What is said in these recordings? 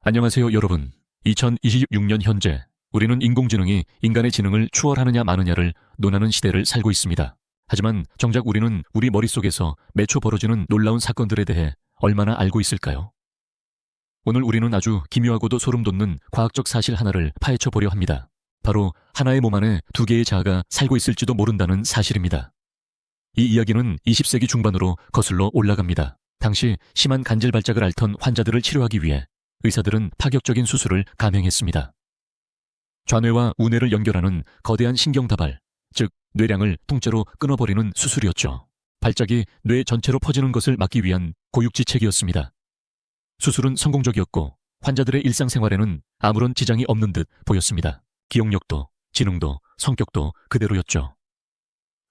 안녕하세요, 여러분. 2026년 현재 우리는 인공지능이 인간의 지능을 추월하느냐 마느냐를 논하는 시대를 살고 있습니다. 하지만 정작 우리는 우리 머릿속에서 매초 벌어지는 놀라운 사건들에 대해 얼마나 알고 있을까요? 오늘 우리는 아주 기묘하고도 소름 돋는 과학적 사실 하나를 파헤쳐 보려 합니다. 바로 하나의 몸 안에 두 개의 자아가 살고 있을지도 모른다는 사실입니다. 이 이야기는 20세기 중반으로 거슬러 올라갑니다. 당시 심한 간질 발작을 앓던 환자들을 치료하기 위해 의사들은 파격적인 수술을 감행했습니다. 좌뇌와 우뇌를 연결하는 거대한 신경다발, 즉 뇌량을 통째로 끊어버리는 수술이었죠. 발작이 뇌 전체로 퍼지는 것을 막기 위한 고육지책이었습니다. 수술은 성공적이었고 환자들의 일상생활에는 아무런 지장이 없는 듯 보였습니다. 기억력도, 지능도, 성격도 그대로였죠.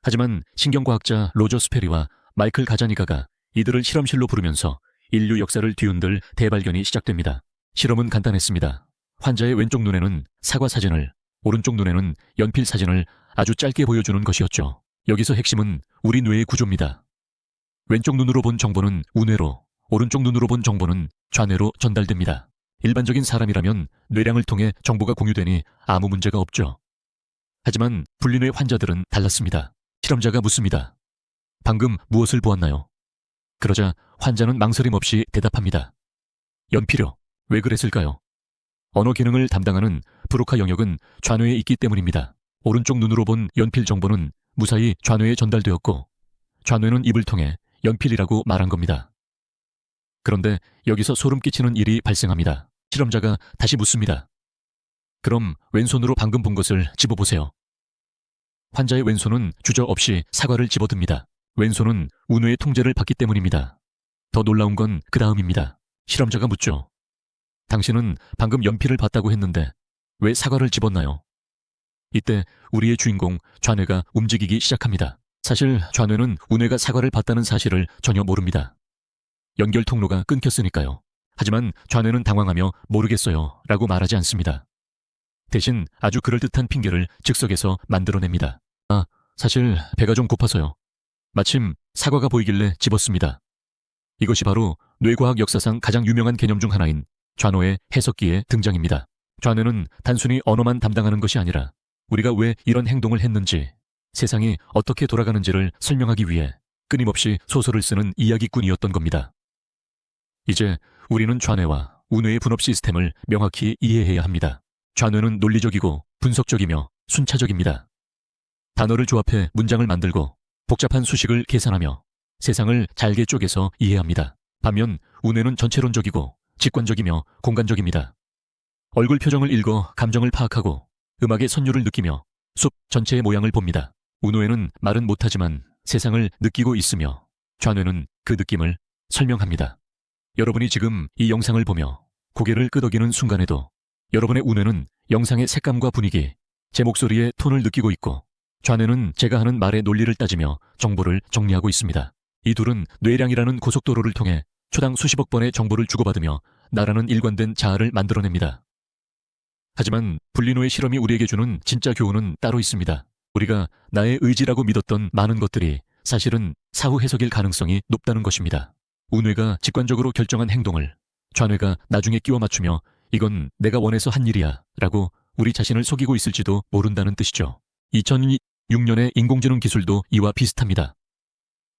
하지만 신경과학자 로저 스페리와 마이클 가자니가가 이들을 실험실로 부르면서 인류 역사를 뒤흔들 대발견이 시작됩니다. 실험은 간단했습니다. 환자의 왼쪽 눈에는 사과 사진을, 오른쪽 눈에는 연필 사진을 아주 짧게 보여주는 것이었죠. 여기서 핵심은 우리 뇌의 구조입니다. 왼쪽 눈으로 본 정보는 우뇌로, 오른쪽 눈으로 본 정보는 좌뇌로 전달됩니다. 일반적인 사람이라면 뇌량을 통해 정보가 공유되니 아무 문제가 없죠. 하지만 분리뇌 환자들은 달랐습니다. 실험자가 묻습니다. 방금 무엇을 보았나요? 그러자 환자는 망설임 없이 대답합니다. 연필요. 왜 그랬을까요? 언어 기능을 담당하는 브로카 영역은 좌뇌에 있기 때문입니다. 오른쪽 눈으로 본 연필 정보는 무사히 좌뇌에 전달되었고 좌뇌는 입을 통해 연필이라고 말한 겁니다. 그런데 여기서 소름 끼치는 일이 발생합니다. 실험자가 다시 묻습니다. 그럼 왼손으로 방금 본 것을 집어보세요. 환자의 왼손은 주저없이 사과를 집어듭니다. 왼손은 우뇌의 통제를 받기 때문입니다. 더 놀라운 건 그 다음입니다. 실험자가 묻죠. 당신은 방금 연필을 봤다고 했는데 왜 사과를 집었나요? 이때 우리의 주인공 좌뇌가 움직이기 시작합니다. 사실 좌뇌는 우뇌가 사과를 봤다는 사실을 전혀 모릅니다. 연결 통로가 끊겼으니까요. 하지만 좌뇌는 당황하며 모르겠어요 라고 말하지 않습니다. 대신 아주 그럴듯한 핑계를 즉석에서 만들어냅니다. 사실 배가 좀 고파서요. 마침 사과가 보이길래 집었습니다. 이것이 바로 뇌과학 역사상 가장 유명한 개념 중 하나인 좌뇌의 해석기의 등장입니다. 좌뇌는 단순히 언어만 담당하는 것이 아니라 우리가 왜 이런 행동을 했는지, 세상이 어떻게 돌아가는지를 설명하기 위해 끊임없이 소설을 쓰는 이야기꾼이었던 겁니다. 이제 우리는 좌뇌와 우뇌의 분업 시스템을 명확히 이해해야 합니다. 좌뇌는 논리적이고 분석적이며 순차적입니다. 단어를 조합해 문장을 만들고 복잡한 수식을 계산하며 세상을 잘게 쪼개서 이해합니다. 반면 우뇌는 전체론적이고 직관적이며 공간적입니다. 얼굴 표정을 읽어 감정을 파악하고 음악의 선율을 느끼며 숲 전체의 모양을 봅니다. 우뇌는 말은 못하지만 세상을 느끼고 있으며 좌뇌는 그 느낌을 설명합니다. 여러분이 지금 이 영상을 보며 고개를 끄덕이는 순간에도 여러분의 우뇌는 영상의 색감과 분위기, 제 목소리의 톤을 느끼고 있고 좌뇌는 제가 하는 말의 논리를 따지며 정보를 정리하고 있습니다. 이 둘은 뇌량이라는 고속도로를 통해 초당 수십억 번의 정보를 주고받으며 나라는 일관된 자아를 만들어냅니다. 하지만 분리뇌의 실험이 우리에게 주는 진짜 교훈은 따로 있습니다. 우리가 나의 의지라고 믿었던 많은 것들이 사실은 사후 해석일 가능성이 높다는 것입니다. 우뇌가 직관적으로 결정한 행동을 좌뇌가 나중에 끼워 맞추며 이건 내가 원해서 한 일이야 라고 우리 자신을 속이고 있을지도 모른다는 뜻이죠. 2006년의 인공지능 기술도 이와 비슷합니다.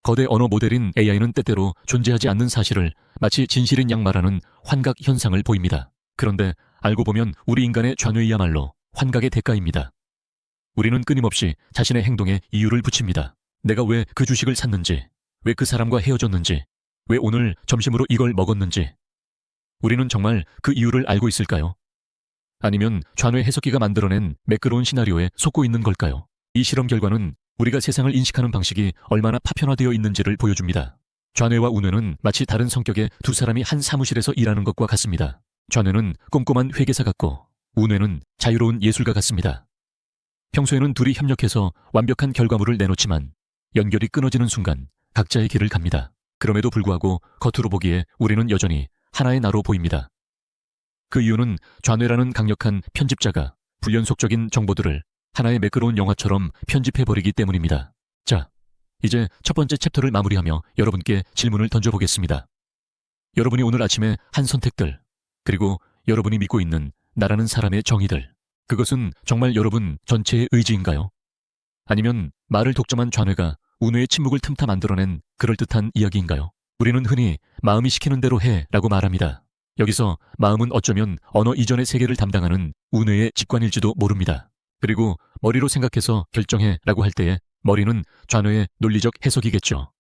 거대 언어 모델인 AI는 때때로 존재하지 않는 사실을 마치 진실인 양 말하는 환각 현상을 보입니다. 그런데 알고 보면 우리 인간의 좌뇌이야말로 환각의 대가입니다. 우리는 끊임없이 자신의 행동에 이유를 붙입니다. 내가 왜 그 주식을 샀는지, 왜 그 사람과 헤어졌는지, 왜 오늘 점심으로 이걸 먹었는지. 우리는 정말 그 이유를 알고 있을까요? 아니면 좌뇌 해석기가 만들어낸 매끄러운 시나리오에 속고 있는 걸까요? 이 실험 결과는 우리가 세상을 인식하는 방식이 얼마나 파편화되어 있는지를 보여줍니다. 좌뇌와 우뇌는 마치 다른 성격의 두 사람이 한 사무실에서 일하는 것과 같습니다. 좌뇌는 꼼꼼한 회계사 같고 우뇌는 자유로운 예술가 같습니다. 평소에는 둘이 협력해서 완벽한 결과물을 내놓지만 연결이 끊어지는 순간 각자의 길을 갑니다. 그럼에도 불구하고 겉으로 보기에 우리는 여전히 하나의 나로 보입니다. 그 이유는 좌뇌라는 강력한 편집자가 불연속적인 정보들을 하나의 매끄러운 영화처럼 편집해버리기 때문입니다. 자, 이제 첫 번째 챕터를 마무리하며 여러분께 질문을 던져보겠습니다. 여러분이 오늘 아침에 한 선택들, 그리고 여러분이 믿고 있는 나라는 사람의 정의들, 그것은 정말 여러분 전체의 의지인가요? 아니면 말을 독점한 좌뇌가 우뇌의 침묵을 틈타 만들어낸 그럴듯한 이야기인가요? 우리는 흔히 마음이 시키는 대로 해 라고 말합니다. 여기서 마음은 어쩌면 언어 이전의 세계를 담당하는 우뇌의 직관일지도 모릅니다. 그리고 머리로 생각해서 결정해 라고 할 때에 머리는 좌뇌의 논리적 해석이겠죠.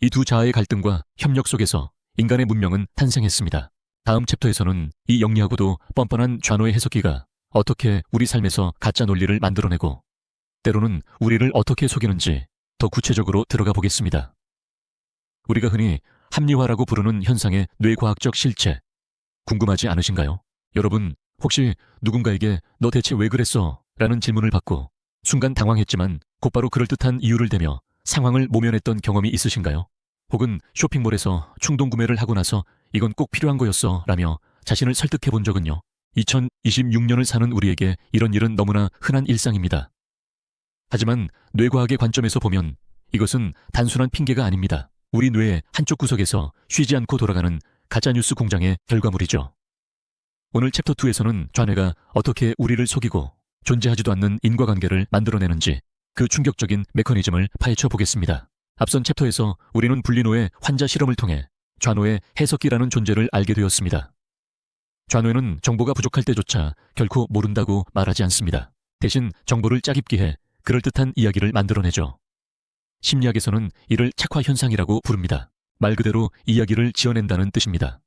이 두 자아의 갈등과 협력 속에서 인간의 문명은 탄생했습니다. 다음 챕터에서는 이 영리하고도 뻔뻔한 좌뇌의 해석기가 어떻게 우리 삶에서 가짜 논리를 만들어내고 때로는 우리를 어떻게 속이는지 더 구체적으로 들어가 보겠습니다. 우리가 흔히 합리화라고 부르는 현상의 뇌과학적 실체, 궁금하지 않으신가요? 여러분, 혹시 누군가에게 너 대체 왜 그랬어? 라는 질문을 받고 순간 당황했지만 곧바로 그럴듯한 이유를 대며 상황을 모면했던 경험이 있으신가요? 혹은 쇼핑몰에서 충동 구매를 하고 나서 이건 꼭 필요한 거였어 라며 자신을 설득해 본 적은요? 2026년을 사는 우리에게 이런 일은 너무나 흔한 일상입니다. 하지만 뇌과학의 관점에서 보면 이것은 단순한 핑계가 아닙니다. 우리 뇌의 한쪽 구석에서 쉬지 않고 돌아가는 가짜뉴스 공장의 결과물이죠. 오늘 챕터 2에서는 좌뇌가 어떻게 우리를 속이고 존재하지도 않는 인과관계를 만들어내는지 그 충격적인 메커니즘을 파헤쳐 보겠습니다. 앞선 챕터에서 우리는 불리노의 환자 실험을 통해 좌뇌의 해석기라는 존재를 알게 되었습니다. 좌뇌는 정보가 부족할 때조차 결코 모른다고 말하지 않습니다. 대신 정보를 짜깁기해 그럴듯한 이야기를 만들어내죠. 심리학에서는 이를 착화현상이라고 부릅니다. 말 그대로 이야기를 지어낸다는 뜻입니다.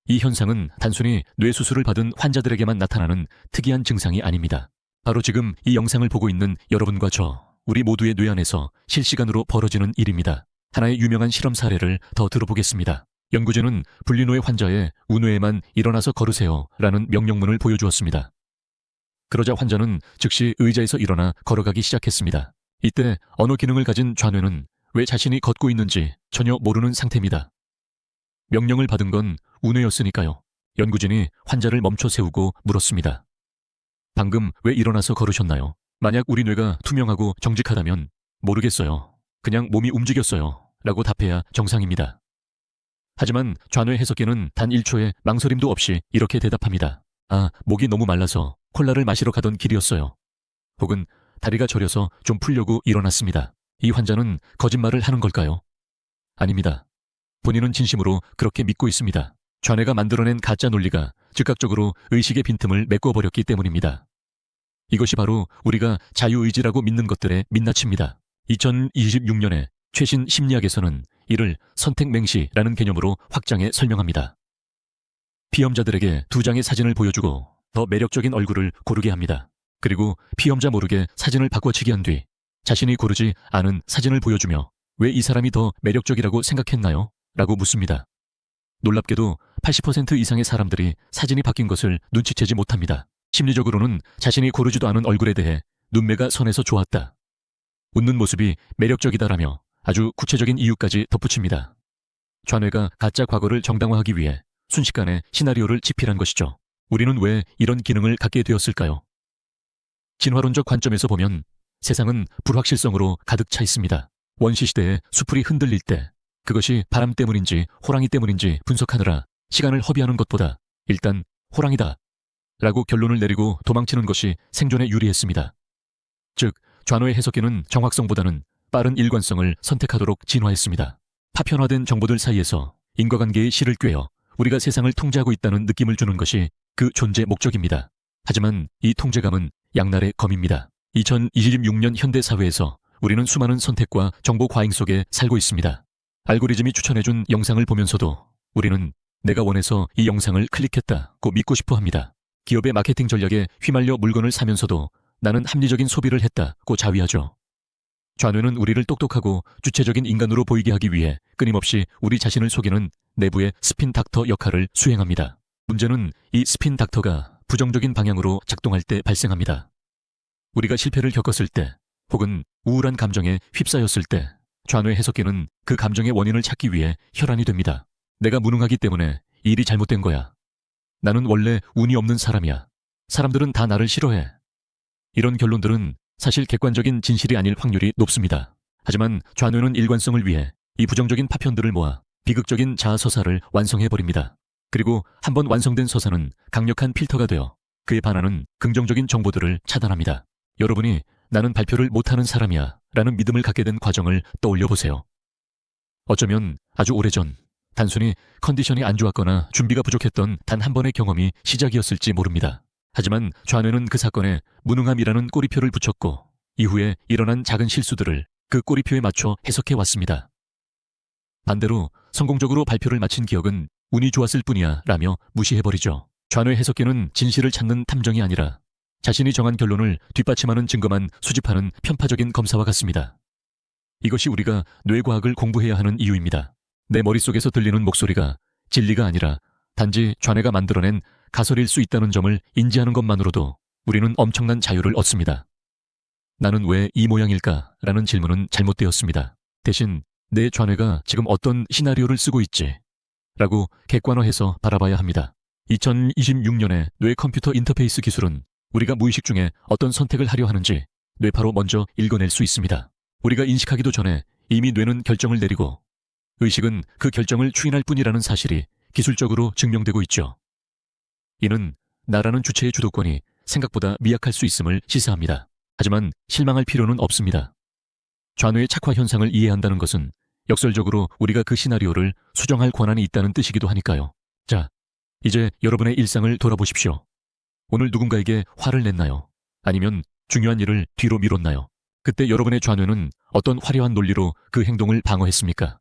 이 현상은 단순히 뇌수술을 받은 환자들에게만 나타나는 특이한 증상이 아닙니다. 바로 지금 이 영상을 보고 있는 여러분과 우리 모두의 뇌 안에서 실시간으로 벌어지는 일입니다. 하나의 유명한 실험 사례를 더 들어보겠습니다. 연구진은 불리노의 환자의 우뇌에만 일어나서 걸으세요 라는 명령문을 보여주었습니다. 그러자 환자는 즉시 의자에서 일어나 걸어가기 시작했습니다. 이때 언어 기능을 가진 좌뇌는 왜 자신이 걷고 있는지 전혀 모르는 상태입니다. 명령을 받은 건 우뇌였으니까요. 연구진이 환자를 멈춰 세우고 물었습니다. 방금 왜 일어나서 걸으셨나요? 만약 우리 뇌가 투명하고 정직하다면 모르겠어요. 그냥 몸이 움직였어요. 라고 답해야 정상입니다. 하지만 좌뇌 해석기는 단 1초의 망설임도 없이 이렇게 대답합니다. 아, 목이 너무 말라서 콜라를 마시러 가던 길이었어요. 혹은 다리가 저려서 좀 풀려고 일어났습니다. 이 환자는 거짓말을 하는 걸까요? 아닙니다. 본인은 진심으로 그렇게 믿고 있습니다. 좌뇌가 만들어낸 가짜 논리가 즉각적으로 의식의 빈틈을 메꿔버렸기 때문입니다. 이것이 바로 우리가 자유의지라고 믿는 것들의 민낯입니다. 2026년에 최신 심리학에서는 이를 선택맹시라는 개념으로 확장해 설명합니다. 피험자들에게 2장의 사진을 보여주고 더 매력적인 얼굴을 고르게 합니다. 그리고 피험자 모르게 사진을 바꿔치기 한 뒤 자신이 고르지 않은 사진을 보여주며 왜 이 사람이 더 매력적이라고 생각했나요? 라고 묻습니다. 놀랍게도 80% 이상의 사람들이 사진이 바뀐 것을 눈치채지 못합니다. 심리적으로는 자신이 고르지도 않은 얼굴에 대해 눈매가 선해서 좋았다. 웃는 모습이 매력적이다라며 아주 구체적인 이유까지 덧붙입니다. 좌뇌가 가짜 과거를 정당화하기 위해 순식간에 시나리오를 집필한 것이죠. 우리는 왜 이런 기능을 갖게 되었을까요? 진화론적 관점에서 보면 세상은 불확실성으로 가득 차 있습니다. 원시시대에 수풀이 흔들릴 때 그것이 바람 때문인지 호랑이 때문인지 분석하느라 시간을 허비하는 것보다 일단 호랑이다 라고 결론을 내리고 도망치는 것이 생존에 유리했습니다. 즉, 좌뇌 해석기는 정확성보다는 빠른 일관성을 선택하도록 진화했습니다. 파편화된 정보들 사이에서 인과관계의 실을 꿰어 우리가 세상을 통제하고 있다는 느낌을 주는 것이 그 존재 목적입니다. 하지만 이 통제감은 양날의 검입니다. 2026년 현대사회에서 우리는 수많은 선택과 정보 과잉 속에 살고 있습니다. 알고리즘이 추천해준 영상을 보면서도 우리는 내가 원해서 이 영상을 클릭했다고 믿고 싶어 합니다. 기업의 마케팅 전략에 휘말려 물건을 사면서도 나는 합리적인 소비를 했다고 자위하죠. 좌뇌는 우리를 똑똑하고 주체적인 인간으로 보이게 하기 위해 끊임없이 우리 자신을 속이는 내부의 스핀 닥터 역할을 수행합니다. 문제는 이 스핀 닥터가 부정적인 방향으로 작동할 때 발생합니다. 우리가 실패를 겪었을 때 혹은 우울한 감정에 휩싸였을 때 좌뇌 해석기는 그 감정의 원인을 찾기 위해 혈안이 됩니다. 내가 무능하기 때문에 이 일이 잘못된 거야. 나는 원래 운이 없는 사람이야. 사람들은 다 나를 싫어해. 이런 결론들은 사실 객관적인 진실이 아닐 확률이 높습니다. 하지만 좌뇌는 일관성을 위해 이 부정적인 파편들을 모아 비극적인 자아서사를 완성해버립니다. 그리고 한번 완성된 서사는 강력한 필터가 되어 그에 반하는 긍정적인 정보들을 차단합니다. 여러분이 나는 발표를 못하는 사람이야 라는 믿음을 갖게 된 과정을 떠올려 보세요. 어쩌면 아주 오래전 단순히 컨디션이 안 좋았거나 준비가 부족했던 단 한 번의 경험이 시작이었을지 모릅니다. 하지만 좌뇌는 그 사건에 무능함이라는 꼬리표를 붙였고 이후에 일어난 작은 실수들을 그 꼬리표에 맞춰 해석해 왔습니다. 반대로 성공적으로 발표를 마친 기억은 운이 좋았을 뿐이야 라며 무시해버리죠. 좌뇌 해석계는 진실을 찾는 탐정이 아니라 자신이 정한 결론을 뒷받침하는 증거만 수집하는 편파적인 검사와 같습니다. 이것이 우리가 뇌과학을 공부해야 하는 이유입니다. 내 머릿속에서 들리는 목소리가 진리가 아니라 단지 좌뇌가 만들어낸 가설일 수 있다는 점을 인지하는 것만으로도 우리는 엄청난 자유를 얻습니다. 나는 왜 이 모양일까? 라는 질문은 잘못되었습니다. 대신 내 좌뇌가 지금 어떤 시나리오를 쓰고 있지? 라고 객관화해서 바라봐야 합니다. 2026년의 뇌 컴퓨터 인터페이스 기술은 우리가 무의식 중에 어떤 선택을 하려 하는지 뇌파로 먼저 읽어낼 수 있습니다. 우리가 인식하기도 전에 이미 뇌는 결정을 내리고 의식은 그 결정을 추인할 뿐이라는 사실이 기술적으로 증명되고 있죠. 이는 나라는 주체의 주도권이 생각보다 미약할 수 있음을 시사합니다. 하지만 실망할 필요는 없습니다. 좌뇌의 착화 현상을 이해한다는 것은 역설적으로 우리가 그 시나리오를 수정할 권한이 있다는 뜻이기도 하니까요. 자, 이제 여러분의 일상을 돌아보십시오. 오늘 누군가에게 화를 냈나요? 아니면 중요한 일을 뒤로 미뤘나요? 그때 여러분의 좌뇌는 어떤 화려한 논리로 그 행동을 방어했습니까?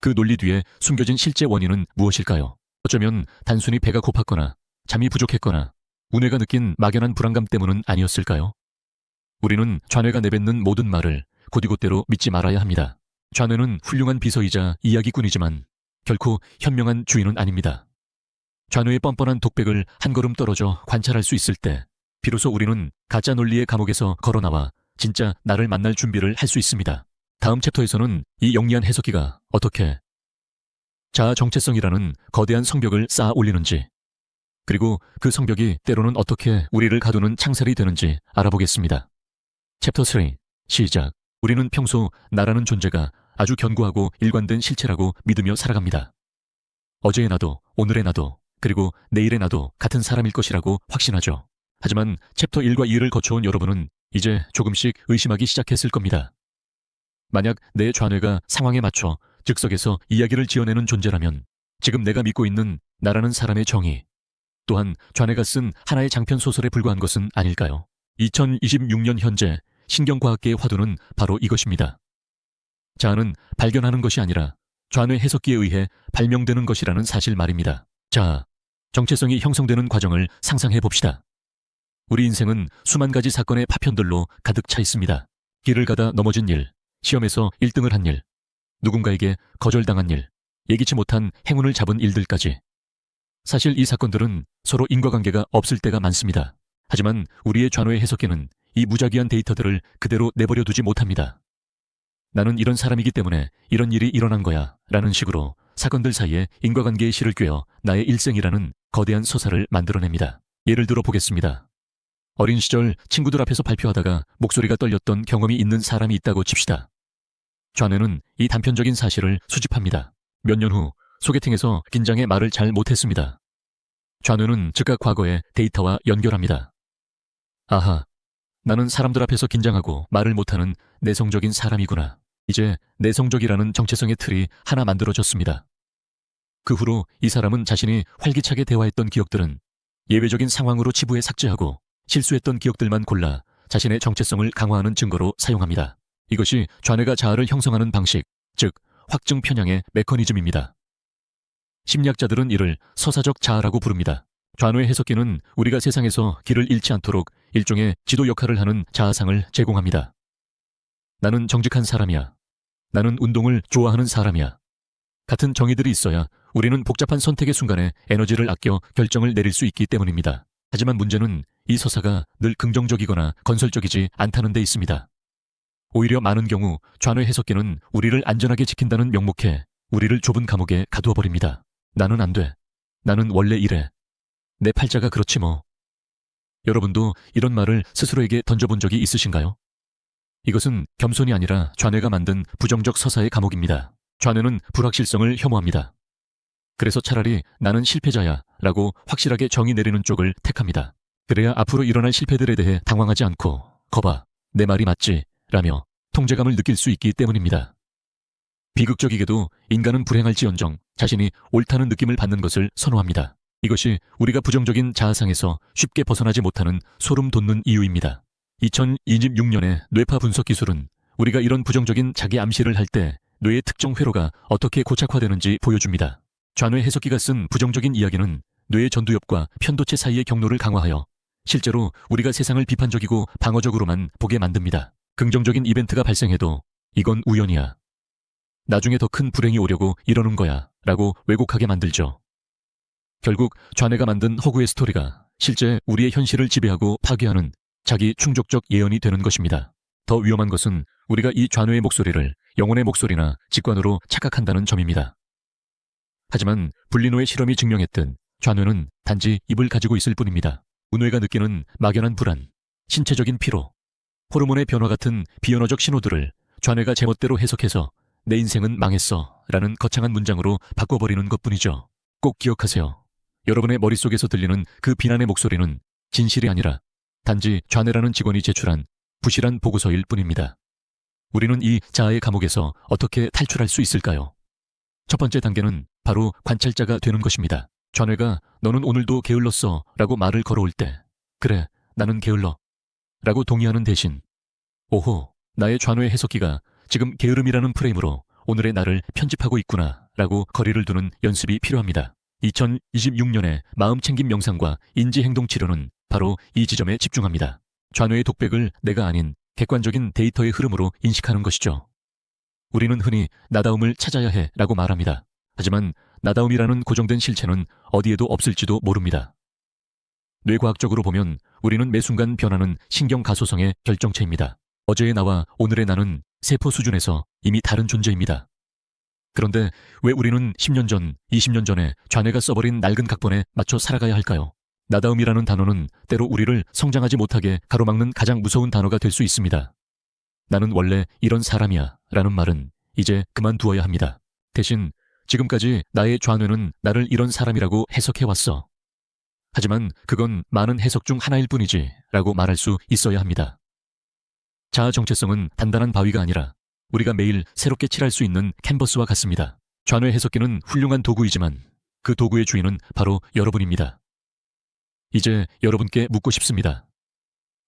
그 논리 뒤에 숨겨진 실제 원인은 무엇일까요? 어쩌면 단순히 배가 고팠거나 잠이 부족했거나 우뇌가 느낀 막연한 불안감 때문은 아니었을까요? 우리는 좌뇌가 내뱉는 모든 말을 곧이곧대로 믿지 말아야 합니다. 좌뇌는 훌륭한 비서이자 이야기꾼이지만 결코 현명한 주인은 아닙니다. 좌뇌의 뻔뻔한 독백을 한 걸음 떨어져 관찰할 수 있을 때 비로소 우리는 가짜 논리의 감옥에서 걸어나와 진짜 나를 만날 준비를 할 수 있습니다. 다음 챕터에서는 이 영리한 해석기가 어떻게 자아 정체성이라는 거대한 성벽을 쌓아 올리는지, 그리고 그 성벽이 때로는 어떻게 우리를 가두는 창살이 되는지 알아보겠습니다. 챕터 3 시작. 우리는 평소 나라는 존재가 아주 견고하고 일관된 실체라고 믿으며 살아갑니다. 어제의 나도, 오늘의 나도, 그리고 내일의 나도 같은 사람일 것이라고 확신하죠. 하지만 챕터 1과 2를 거쳐온 여러분은 이제 조금씩 의심하기 시작했을 겁니다. 만약 내 좌뇌가 상황에 맞춰 즉석에서 이야기를 지어내는 존재라면 지금 내가 믿고 있는 나라는 사람의 정의, 또한 좌뇌가 쓴 하나의 장편 소설에 불과한 것은 아닐까요? 2026년 현재 신경과학계의 화두는 바로 이것입니다. 자아는 발견하는 것이 아니라 좌뇌 해석기에 의해 발명되는 것이라는 사실 말입니다. 자, 정체성이 형성되는 과정을 상상해 봅시다. 우리 인생은 수만 가지 사건의 파편들로 가득 차 있습니다. 길을 가다 넘어진 일, 시험에서 1등을 한 일, 누군가에게 거절당한 일, 예기치 못한 행운을 잡은 일들까지. 사실 이 사건들은 서로 인과관계가 없을 때가 많습니다. 하지만 우리의 좌뇌 해석계는 이 무작위한 데이터들을 그대로 내버려 두지 못합니다. 나는 이런 사람이기 때문에 이런 일이 일어난 거야 라는 식으로 사건들 사이에 인과관계의 실을 꿰어 나의 일생이라는 거대한 서사를 만들어냅니다. 예를 들어 보겠습니다. 어린 시절 친구들 앞에서 발표하다가 목소리가 떨렸던 경험이 있는 사람이 있다고 칩시다. 좌뇌는 이 단편적인 사실을 수집합니다. 몇 년 후 소개팅에서 긴장해 말을 잘 못했습니다. 좌뇌는 즉각 과거의 데이터와 연결합니다. 아하, 나는 사람들 앞에서 긴장하고 말을 못하는 내성적인 사람이구나. 이제 내성적이라는 정체성의 틀이 하나 만들어졌습니다. 그 후로 이 사람은 자신이 활기차게 대화했던 기억들은 예외적인 상황으로 치부해 삭제하고 실수했던 기억들만 골라 자신의 정체성을 강화하는 증거로 사용합니다. 이것이 좌뇌가 자아를 형성하는 방식, 즉 확증 편향의 메커니즘입니다. 심리학자들은 이를 서사적 자아라고 부릅니다. 좌뇌 해석기는 우리가 세상에서 길을 잃지 않도록 일종의 지도 역할을 하는 자아상을 제공합니다. 나는 정직한 사람이야. 나는 운동을 좋아하는 사람이야. 같은 정의들이 있어야 우리는 복잡한 선택의 순간에 에너지를 아껴 결정을 내릴 수 있기 때문입니다. 하지만 문제는 이 서사가 늘 긍정적이거나 건설적이지 않다는 데 있습니다. 오히려 많은 경우 좌뇌 해석기는 우리를 안전하게 지킨다는 명목에 우리를 좁은 감옥에 가두어 버립니다. 나는 안 돼. 나는 원래 이래. 내 팔자가 그렇지 뭐. 여러분도 이런 말을 스스로에게 던져본 적이 있으신가요? 이것은 겸손이 아니라 좌뇌가 만든 부정적 서사의 감옥입니다. 좌뇌는 불확실성을 혐오합니다. 그래서 차라리 나는 실패자야 라고 확실하게 정의 내리는 쪽을 택합니다. 그래야 앞으로 일어날 실패들에 대해 당황하지 않고 거봐, 내 말이 맞지? 라며 통제감을 느낄 수 있기 때문입니다. 비극적이게도 인간은 불행할지언정 자신이 옳다는 느낌을 받는 것을 선호합니다. 이것이 우리가 부정적인 자아상에서 쉽게 벗어나지 못하는 소름 돋는 이유입니다. 2026년의 뇌파 분석 기술은 우리가 이런 부정적인 자기 암시를 할 때 뇌의 특정 회로가 어떻게 고착화되는지 보여줍니다. 좌뇌 해석기가 쓴 부정적인 이야기는 뇌의 전두엽과 편도체 사이의 경로를 강화하여 실제로 우리가 세상을 비판적이고 방어적으로만 보게 만듭니다. 긍정적인 이벤트가 발생해도 이건 우연이야, 나중에 더 큰 불행이 오려고 이러는 거야 라고 왜곡하게 만들죠. 결국 좌뇌가 만든 허구의 스토리가 실제 우리의 현실을 지배하고 파괴하는 자기 충족적 예언이 되는 것입니다. 더 위험한 것은 우리가 이 좌뇌의 목소리를 영혼의 목소리나 직관으로 착각한다는 점입니다. 하지만 불리노의 실험이 증명했듯 좌뇌는 단지 입을 가지고 있을 뿐입니다. 우뇌가 느끼는 막연한 불안, 신체적인 피로, 호르몬의 변화 같은 비언어적 신호들을 좌뇌가 제멋대로 해석해서 내 인생은 망했어 라는 거창한 문장으로 바꿔버리는 것뿐이죠. 꼭 기억하세요. 여러분의 머릿속에서 들리는 그 비난의 목소리는 진실이 아니라 단지 좌뇌라는 직원이 제출한 부실한 보고서일 뿐입니다. 우리는 이 자아의 감옥에서 어떻게 탈출할 수 있을까요? 첫 번째 단계는 바로 관찰자가 되는 것입니다. 좌뇌가 너는 오늘도 게을렀어 라고 말을 걸어올 때 그래, 나는 게을러 라고 동의하는 대신 오호, 나의 좌뇌 해석기가 지금 게으름이라는 프레임으로 오늘의 나를 편집하고 있구나 라고 거리를 두는 연습이 필요합니다. 2026년의 마음챙김 명상과 인지행동치료는 바로 이 지점에 집중합니다. 좌뇌의 독백을 내가 아닌 객관적인 데이터의 흐름으로 인식하는 것이죠. 우리는 흔히 나다움을 찾아야 해 라고 말합니다. 하지만 나다움이라는 고정된 실체는 어디에도 없을지도 모릅니다. 뇌과학적으로 보면 우리는 매 순간 변하는 신경가소성의 결정체입니다. 어제의 나와 오늘의 나는 세포 수준에서 이미 다른 존재입니다. 그런데 왜 우리는 10년 전, 20년 전에 좌뇌가 써버린 낡은 각본에 맞춰 살아가야 할까요? 나다움이라는 단어는 때로 우리를 성장하지 못하게 가로막는 가장 무서운 단어가 될 수 있습니다. 나는 원래 이런 사람이야 라는 말은 이제 그만두어야 합니다. 대신 지금까지 나의 좌뇌는 나를 이런 사람이라고 해석해왔어. 하지만 그건 많은 해석 중 하나일 뿐이지 라고 말할 수 있어야 합니다. 자아 정체성은 단단한 바위가 아니라 우리가 매일 새롭게 칠할 수 있는 캔버스와 같습니다. 좌뇌 해석기는 훌륭한 도구이지만 그 도구의 주인은 바로 여러분입니다. 이제 여러분께 묻고 싶습니다.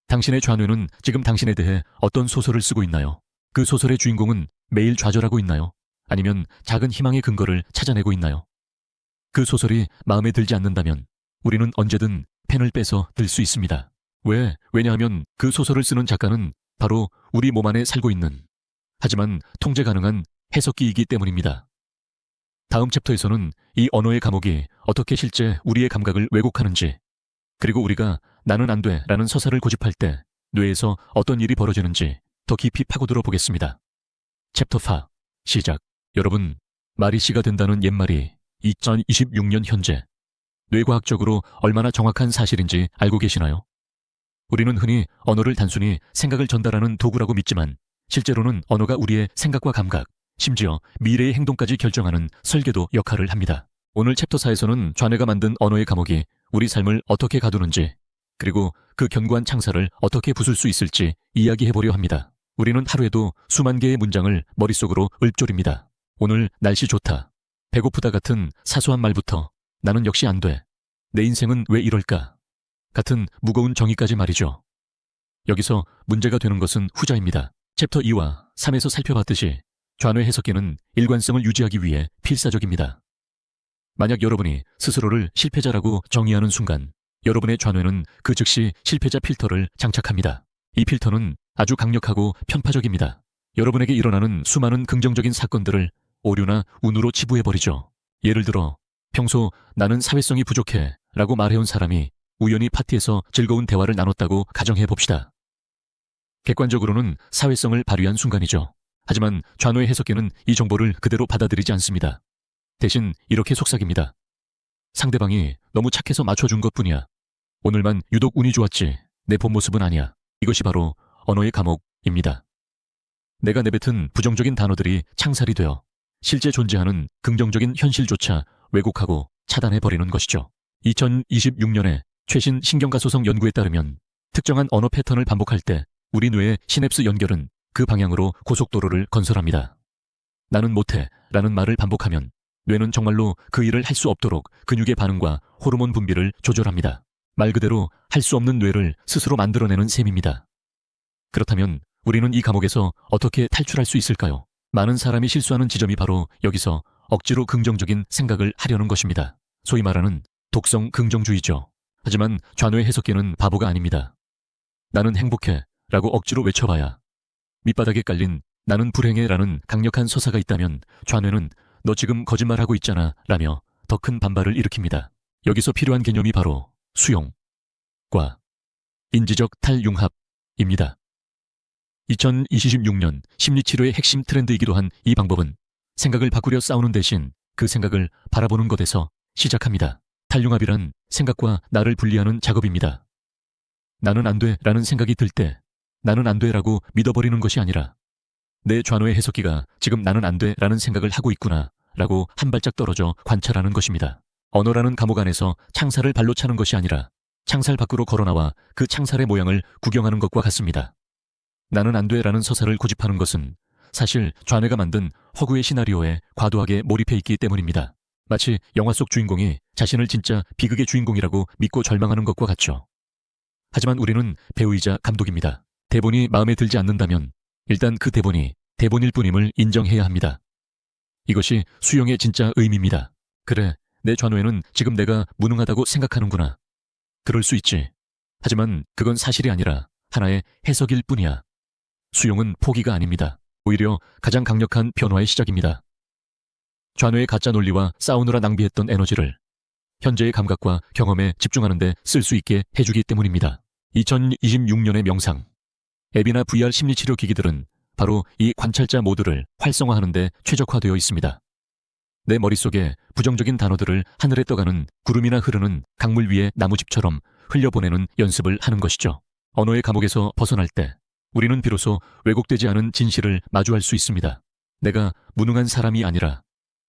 당신의 좌뇌는 지금 당신에 대해 어떤 소설을 쓰고 있나요? 그 소설의 주인공은 매일 좌절하고 있나요? 아니면 작은 희망의 근거를 찾아내고 있나요? 그 소설이 마음에 들지 않는다면 우리는 언제든 펜을 빼서 들 수 있습니다. 왜냐하면 그 소설을 쓰는 작가는 바로 우리 몸 안에 살고 있는, 하지만 통제 가능한 해석기이기 때문입니다. 다음 챕터에서는 이 언어의 감옥이 어떻게 실제 우리의 감각을 왜곡하는지, 그리고 우리가 나는 안 돼 라는 서사를 고집할 때 뇌에서 어떤 일이 벌어지는지 더 깊이 파고들어 보겠습니다. 챕터 4 시작. 여러분, 말이 씨가 된다는 옛말이 2026년 현재 뇌과학적으로 얼마나 정확한 사실인지 알고 계시나요? 우리는 흔히 언어를 단순히 생각을 전달하는 도구라고 믿지만 실제로는 언어가 우리의 생각과 감각, 심지어 미래의 행동까지 결정하는 설계도 역할을 합니다. 오늘 챕터 4에서는 좌뇌가 만든 언어의 감옥이 우리 삶을 어떻게 가두는지, 그리고 그 견고한 창살을 어떻게 부술 수 있을지 이야기해보려 합니다. 우리는 하루에도 수만 개의 문장을 머릿속으로 읊조립니다. 오늘 날씨 좋다, 배고프다 같은 사소한 말부터 나는 역시 안 돼, 내 인생은 왜 이럴까 같은 무거운 정의까지 말이죠. 여기서 문제가 되는 것은 후자입니다. 챕터 2와 3에서 살펴봤듯이 좌뇌 해석기는 일관성을 유지하기 위해 필사적입니다. 만약 여러분이 스스로를 실패자라고 정의하는 순간 여러분의 좌뇌는 그 즉시 실패자 필터를 장착합니다. 이 필터는 아주 강력하고 편파적입니다. 여러분에게 일어나는 수많은 긍정적인 사건들을 오류나 운으로 치부해버리죠. 예를 들어 평소 나는 사회성이 부족해 라고 말해온 사람이 우연히 파티에서 즐거운 대화를 나눴다고 가정해봅시다. 객관적으로는 사회성을 발휘한 순간이죠. 하지만 좌뇌 해석기는 이 정보를 그대로 받아들이지 않습니다. 대신 이렇게 속삭입니다. 상대방이 너무 착해서 맞춰준 것뿐이야. 오늘만 유독 운이 좋았지 내 본 모습은 아니야. 이것이 바로 언어의 감옥입니다. 내가 내뱉은 부정적인 단어들이 창살이 되어 실제 존재하는 긍정적인 현실조차 왜곡하고 차단해버리는 것이죠. 2026년에 최신 신경가소성 연구에 따르면 특정한 언어 패턴을 반복할 때 우리 뇌의 시냅스 연결은 그 방향으로 고속도로를 건설합니다. 나는 못해 라는 말을 반복하면 뇌는 정말로 그 일을 할 수 없도록 근육의 반응과 호르몬 분비를 조절합니다. 말 그대로 할 수 없는 뇌를 스스로 만들어내는 셈입니다. 그렇다면 우리는 이 감옥에서 어떻게 탈출할 수 있을까요? 많은 사람이 실수하는 지점이 바로 여기서 억지로 긍정적인 생각을 하려는 것입니다. 소위 말하는 독성 긍정주의죠. 하지만 좌뇌 해석기는 바보가 아닙니다. 나는 행복해 라고 억지로 외쳐봐야 밑바닥에 깔린 나는 불행해 라는 강력한 서사가 있다면 좌뇌는 너 지금 거짓말하고 있잖아 라며 더 큰 반발을 일으킵니다. 여기서 필요한 개념이 바로 수용과 인지적 탈융합입니다. 2026년 심리치료의 핵심 트렌드이기도 한 이 방법은 생각을 바꾸려 싸우는 대신 그 생각을 바라보는 것에서 시작합니다. 탈융합이란 생각과 나를 분리하는 작업입니다. 나는 안 돼 라는 생각이 들 때 나는 안 돼 라고 믿어버리는 것이 아니라 내 좌뇌 해석기가 지금 나는 안 돼 라는 생각을 하고 있구나 라고 한 발짝 떨어져 관찰하는 것입니다. 언어라는 감옥 안에서 창살을 발로 차는 것이 아니라 창살 밖으로 걸어나와 그 창살의 모양을 구경하는 것과 같습니다. 나는 안 돼 라는 서사를 고집하는 것은 사실 좌뇌가 만든 허구의 시나리오에 과도하게 몰입해 있기 때문입니다. 마치 영화 속 주인공이 자신을 진짜 비극의 주인공이라고 믿고 절망하는 것과 같죠. 하지만 우리는 배우이자 감독입니다. 대본이 마음에 들지 않는다면 일단 그 대본이 대본일 뿐임을 인정해야 합니다. 이것이 수용의 진짜 의미입니다. 그래, 내 좌뇌는 지금 내가 무능하다고 생각하는구나. 그럴 수 있지. 하지만 그건 사실이 아니라 하나의 해석일 뿐이야. 수용은 포기가 아닙니다. 오히려 가장 강력한 변화의 시작입니다. 좌뇌의 가짜 논리와 싸우느라 낭비했던 에너지를 현재의 감각과 경험에 집중하는 데 쓸 수 있게 해주기 때문입니다. 2026년의 명상, 앱이나 VR 심리치료 기기들은 바로 이 관찰자 모드를 활성화하는 데 최적화되어 있습니다. 내 머릿속에 부정적인 단어들을 하늘에 떠가는 구름이나 흐르는 강물 위의 나무집처럼 흘려보내는 연습을 하는 것이죠. 언어의 감옥에서 벗어날 때 우리는 비로소 왜곡되지 않은 진실을 마주할 수 있습니다. 내가 무능한 사람이 아니라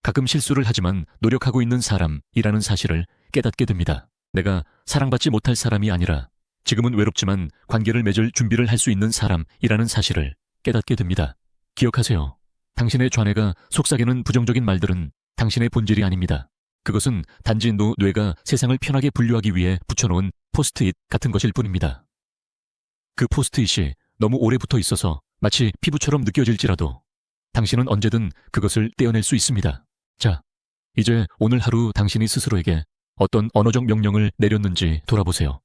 가끔 실수를 하지만 노력하고 있는 사람이라는 사실을 깨닫게 됩니다. 내가 사랑받지 못할 사람이 아니라 지금은 외롭지만 관계를 맺을 준비를 할 수 있는 사람이라는 사실을 깨닫게 됩니다. 기억하세요. 당신의 좌뇌가 속삭이는 부정적인 말들은 당신의 본질이 아닙니다. 그것은 단지 뇌가 세상을 편하게 분류하기 위해 붙여놓은 포스트잇 같은 것일 뿐입니다. 그 포스트잇이 너무 오래 붙어 있어서 마치 피부처럼 느껴질지라도 당신은 언제든 그것을 떼어낼 수 있습니다. 자, 이제 오늘 하루 당신이 스스로에게 어떤 언어적 명령을 내렸는지 돌아보세요.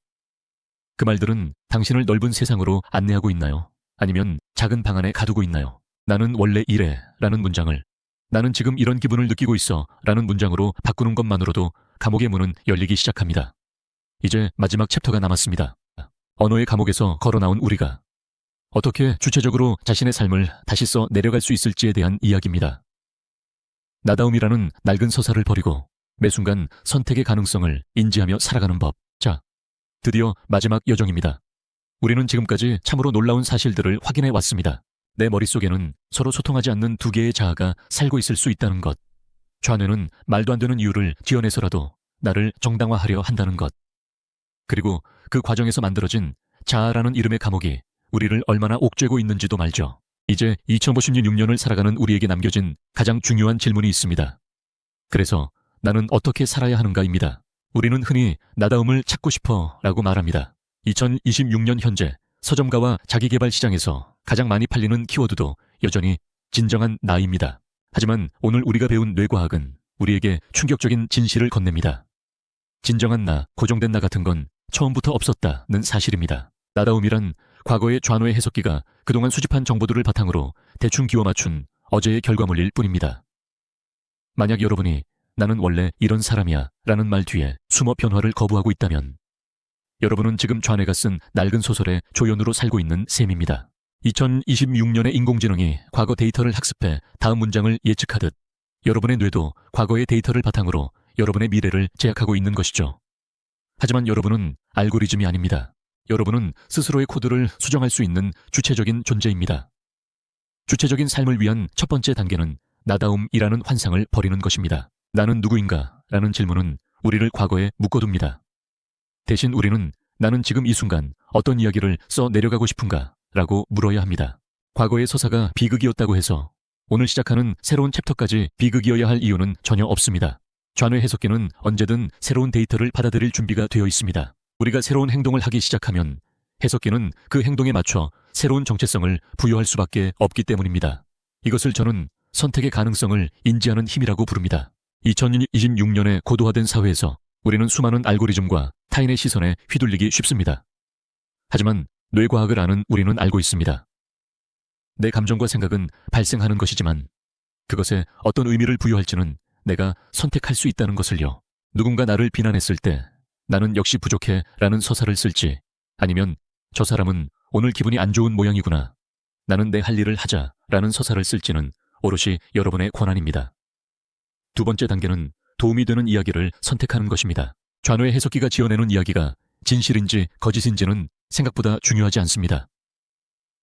그 말들은 당신을 넓은 세상으로 안내하고 있나요? 아니면 작은 방 안에 가두고 있나요? 나는 원래 이래 라는 문장을 나는 지금 이런 기분을 느끼고 있어 라는 문장으로 바꾸는 것만으로도 감옥의 문은 열리기 시작합니다. 이제 마지막 챕터가 남았습니다. 언어의 감옥에서 걸어나온 우리가 어떻게 주체적으로 자신의 삶을 다시 써 내려갈 수 있을지에 대한 이야기입니다. 나다움이라는 낡은 서사를 버리고 매 순간 선택의 가능성을 인지하며 살아가는 법. 자, 드디어 마지막 여정입니다. 우리는 지금까지 참으로 놀라운 사실들을 확인해 왔습니다. 내 머릿속에는 서로 소통하지 않는 두 개의 자아가 살고 있을 수 있다는 것. 좌뇌는 말도 안 되는 이유를 지어내서라도 나를 정당화하려 한다는 것. 그리고 그 과정에서 만들어진 자아라는 이름의 감옥이 우리를 얼마나 옥죄고 있는지도 말죠. 이제 2056년을 살아가는 우리에게 남겨진 가장 중요한 질문이 있습니다. 그래서 나는 어떻게 살아야 하는가입니다. 우리는 흔히 나다움을 찾고 싶어 라고 말합니다. 2026년 현재 서점가와 자기개발 시장에서 가장 많이 팔리는 키워드도 여전히 진정한 나입니다. 하지만 오늘 우리가 배운 뇌과학은 우리에게 충격적인 진실을 건넵니다. 진정한 나, 고정된 나 같은 건 처음부터 없었다는 사실입니다. 나다움이란 과거의 좌뇌 해석기가 그동안 수집한 정보들을 바탕으로 대충 기워 맞춘 어제의 결과물일 뿐입니다. 만약 여러분이 나는 원래 이런 사람이야 라는 말 뒤에 숨어 변화를 거부하고 있다면 여러분은 지금 좌뇌가 쓴 낡은 소설의 조연으로 살고 있는 셈입니다. 2026년의 인공지능이 과거 데이터를 학습해 다음 문장을 예측하듯 여러분의 뇌도 과거의 데이터를 바탕으로 여러분의 미래를 제약하고 있는 것이죠. 하지만 여러분은 알고리즘이 아닙니다. 여러분은 스스로의 코드를 수정할 수 있는 주체적인 존재입니다. 주체적인 삶을 위한 첫 번째 단계는 나다움이라는 환상을 버리는 것입니다. 나는 누구인가? 라는 질문은 우리를 과거에 묶어둡니다. 대신 우리는 나는 지금 이 순간 어떤 이야기를 써 내려가고 싶은가? 라고 물어야 합니다. 과거의 서사가 비극이었다고 해서 오늘 시작하는 새로운 챕터까지 비극이어야 할 이유는 전혀 없습니다. 좌뇌 해석기는 언제든 새로운 데이터를 받아들일 준비가 되어 있습니다. 우리가 새로운 행동을 하기 시작하면 해석기는 그 행동에 맞춰 새로운 정체성을 부여할 수밖에 없기 때문입니다. 이것을 저는 선택의 가능성을 인지하는 힘이라고 부릅니다. 2026년의 고도화된 사회에서 우리는 수많은 알고리즘과 타인의 시선에 휘둘리기 쉽습니다. 하지만 뇌과학을 아는 우리는 알고 있습니다. 내 감정과 생각은 발생하는 것이지만 그것에 어떤 의미를 부여할지는 내가 선택할 수 있다는 것을요. 누군가 나를 비난했을 때 나는 역시 부족해 라는 서사를 쓸지, 아니면 저 사람은 오늘 기분이 안 좋은 모양이구나, 나는 내 할 일을 하자 라는 서사를 쓸지는 오롯이 여러분의 권한입니다. 두 번째 단계는 도움이 되는 이야기를 선택하는 것입니다. 좌뇌 해석기가 지어내는 이야기가 진실인지 거짓인지는 생각보다 중요하지 않습니다.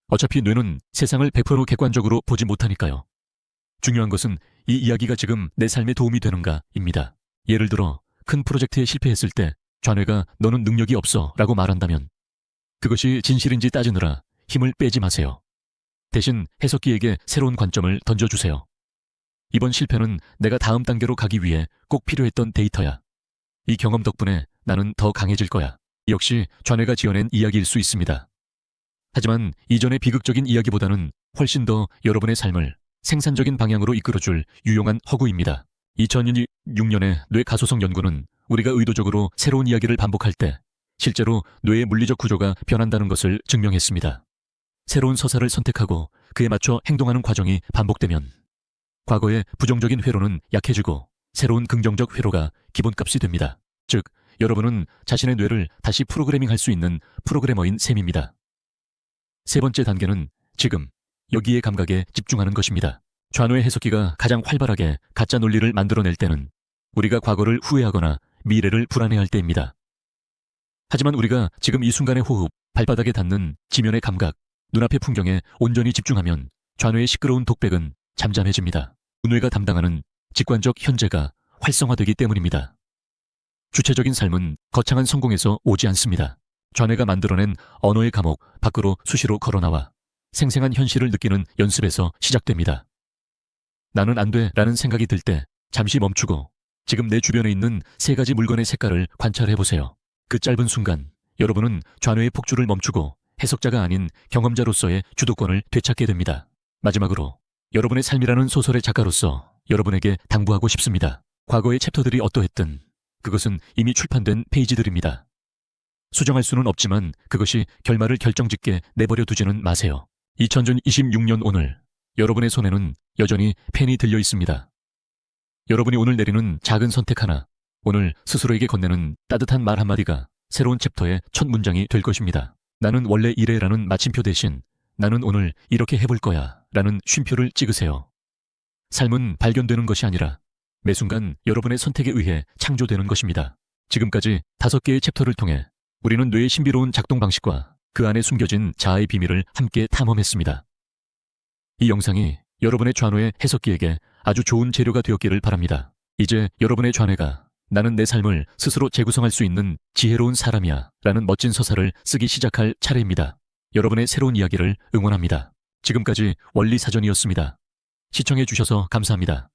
어차피 뇌는 세상을 100% 객관적으로 보지 못하니까요. 중요한 것은 이 이야기가 지금 내 삶에 도움이 되는가입니다. 예를 들어 큰 프로젝트에 실패했을 때 좌뇌가 너는 능력이 없어 라고 말한다면 그것이 진실인지 따지느라 힘을 빼지 마세요. 대신 해석기에게 새로운 관점을 던져주세요. 이번 실패는 내가 다음 단계로 가기 위해 꼭 필요했던 데이터야. 이 경험 덕분에 나는 더 강해질 거야. 역시 좌뇌가 지어낸 이야기일 수 있습니다. 하지만 이전의 비극적인 이야기보다는 훨씬 더 여러분의 삶을 생산적인 방향으로 이끌어줄 유용한 허구입니다. 2026년의 뇌 가소성 연구는 우리가 의도적으로 새로운 이야기를 반복할 때 실제로 뇌의 물리적 구조가 변한다는 것을 증명했습니다. 새로운 서사를 선택하고 그에 맞춰 행동하는 과정이 반복되면 과거의 부정적인 회로는 약해지고 새로운 긍정적 회로가 기본값이 됩니다. 즉, 여러분은 자신의 뇌를 다시 프로그래밍할 수 있는 프로그래머인 셈입니다. 세 번째 단계는 지금, 여기의 감각에 집중하는 것입니다. 좌뇌 해석기가 가장 활발하게 가짜 논리를 만들어낼 때는 우리가 과거를 후회하거나 미래를 불안해할 때입니다. 하지만 우리가 지금 이 순간의 호흡, 발바닥에 닿는 지면의 감각, 눈앞의 풍경에 온전히 집중하면 좌뇌의 시끄러운 독백은 잠잠해집니다. 뇌가 담당하는 직관적 현재가 활성화되기 때문입니다. 주체적인 삶은 거창한 성공에서 오지 않습니다. 좌뇌가 만들어낸 언어의 감옥 밖으로 수시로 걸어나와 생생한 현실을 느끼는 연습에서 시작됩니다. 나는 안 돼 라는 생각이 들 때 잠시 멈추고 지금 내 주변에 있는 세 가지 물건의 색깔을 관찰해보세요. 그 짧은 순간 여러분은 좌뇌의 폭주를 멈추고 해석자가 아닌 경험자로서의 주도권을 되찾게 됩니다. 마지막으로 여러분의 삶이라는 소설의 작가로서 여러분에게 당부하고 싶습니다. 과거의 챕터들이 어떠했든 그것은 이미 출판된 페이지들입니다. 수정할 수는 없지만 그것이 결말을 결정짓게 내버려 두지는 마세요. 2026년 오늘 여러분의 손에는 여전히 펜이 들려 있습니다. 여러분이 오늘 내리는 작은 선택 하나, 오늘 스스로에게 건네는 따뜻한 말 한마디가 새로운 챕터의 첫 문장이 될 것입니다. 나는 원래 이래라는 마침표 대신 나는 오늘 이렇게 해볼 거야 라는 쉼표를 찍으세요. 삶은 발견되는 것이 아니라 매 순간 여러분의 선택에 의해 창조되는 것입니다. 지금까지 5개의 챕터를 통해 우리는 뇌의 신비로운 작동 방식과 그 안에 숨겨진 자아의 비밀을 함께 탐험했습니다. 이 영상이 여러분의 좌뇌의 해석기에게 아주 좋은 재료가 되었기를 바랍니다. 이제 여러분의 좌뇌가 나는 내 삶을 스스로 재구성할 수 있는 지혜로운 사람이야 라는 멋진 서사를 쓰기 시작할 차례입니다. 여러분의 새로운 이야기를 응원합니다. 지금까지 원리사전이었습니다. 시청해 주셔서 감사합니다.